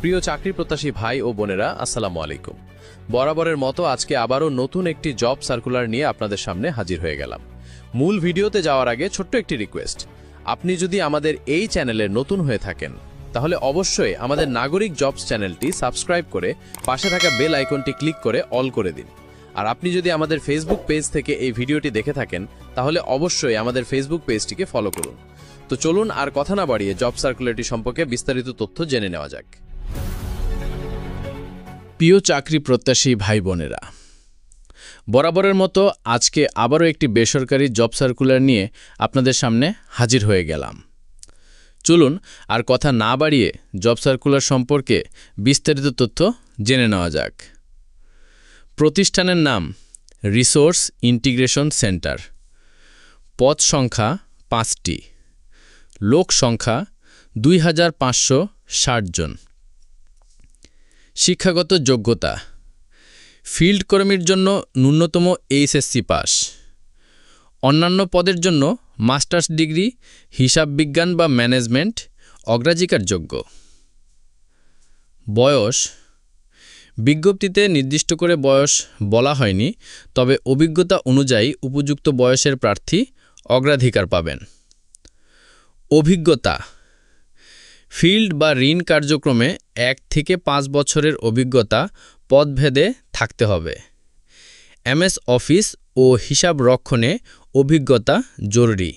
প্রিয় চাকরি প্রত্যাশী ভাই ও বোনেরা, আসসালামু আলাইকুম। বরাবরের মতো আজকে আবারও নতুন একটি জব সার্কুলার নিয়ে আপনাদের সামনে হাজির হয়ে গেলাম। মূল ভিডিওতে যাওয়ার আগে ছোট্ট একটি রিকোয়েস্ট, আপনি যদি আমাদের এই চ্যানেলে নতুন হয়ে থাকেন তাহলে অবশ্যই আমাদের নাগরিক জবস চ্যানেলটি সাবস্ক্রাইব করে পাশে থাকা বেল আইকনটি ক্লিক করে অল করে দিন। আর আপনি যদি আমাদের ফেসবুক পেজ থেকে এই ভিডিওটি দেখে থাকেন তাহলে অবশ্যই আমাদের ফেসবুক পেজটিকে ফলো করুন। তো চলুন আর কথা না বাড়িয়ে জব সার্কুলারটি সম্পর্কে বিস্তারিত তথ্য জেনে নেওয়া যাক। প্রিয় চাকরি প্রত্যাশী ভাই বোনেরা, বরাবরের মতো আজকে আবারও একটি বেসরকারি জব সার্কুলার নিয়ে আপনাদের সামনে হাজির হয়ে গেলাম। চলুন আর কথা না বাড়িয়ে জব সার্কুলার সম্পর্কে বিস্তারিত তথ্য জেনে নেওয়া যাক। প্রতিষ্ঠানের নাম রিসোর্স ইন্টিগ্রেশন সেন্টার। পদ সংখ্যা 5টি। লোক সংখ্যা 2560 জন। শিক্ষাগত যোগ্যতা: ফিল্ড কর্মীর জন্য ন্যূনতম এইচএসসি পাস। অন্যান্য পদের জন্য মাস্টার্স ডিগ্রি, হিসাব বিজ্ঞান বা ম্যানেজমেন্ট অগ্রাধিকার যোগ্য। বয়স: বিজ্ঞপ্তিতে নির্দিষ্ট করে বয়স বলা হয়নি, তবে অভিজ্ঞতা অনুযায়ী উপযুক্ত বয়সের প্রার্থী অগ্রাধিকার পাবেন। অভিজ্ঞতা: ফিল্ড বা ঋণ কার্যক্রমে 1 থেকে 5 বছরের অভিজ্ঞতা পদভেদে থাকতে হবে। এমএস অফিস ও হিসাব রক্ষণে অভিজ্ঞতা জরুরি।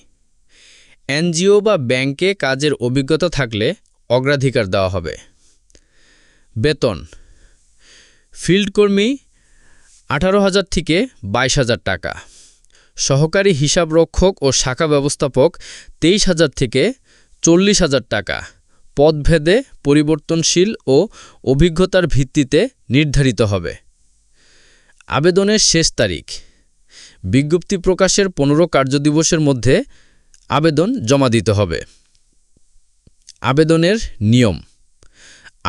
এনজিও বা ব্যাংকে কাজের অভিজ্ঞতা থাকলে অগ্রাধিকার দেওয়া হবে। বেতন: ফিল্ড কর্মী 18,000 থেকে 22,000 টাকা। সহকারী হিসাবরক্ষক ও শাখা ব্যবস্থাপক 23,000 থেকে 40,000 টাকা। পদভেদে পরিবর্তনশীল ও অভিজ্ঞতার ভিত্তিতে নির্ধারিত হবে। আবেদনের শেষ তারিখ: বিজ্ঞপ্তি প্রকাশের 15 কার্যদিবসের মধ্যে আবেদন জমা দিতে হবে। আবেদনের নিয়ম: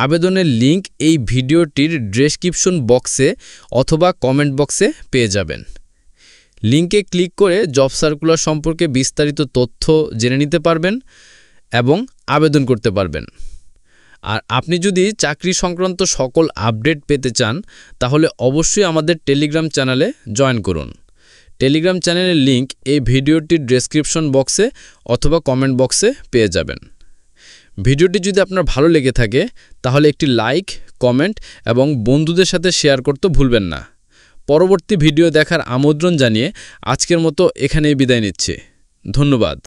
আবেদনের লিঙ্ক এই ভিডিওটির ডেসক্রিপশন বক্সে অথবা কমেন্ট বক্সে পেয়ে যাবেন। লিঙ্কে ক্লিক করে জব সার্কুলার সম্পর্কে বিস্তারিত তথ্য জেনে নিতে পারবেন এবং আবেদন করতে পারবেন। আর আপনি যদি চাকরি সংক্রান্ত সকল আপডেট পেতে চান তাহলে অবশ্যই আমাদের টেলিগ্রাম চ্যানেলে জয়েন করুন। টেলিগ্রাম চ্যানেলের লিঙ্ক এই ভিডিওটির ডেসক্রিপশন বক্সে অথবা কমেন্ট বক্সে পেয়ে যাবেন। ভিডিওটি যদি আপনার ভালো লেগে থাকে তাহলে একটি লাইক, কমেন্ট এবং বন্ধুদের সাথে শেয়ার করতে ভুলবেন না। পরবর্তী ভিডিও দেখার আমন্ত্রণ জানিয়ে আজকের মতো এখানেই বিদায় নিচ্ছি। ধন্যবাদ।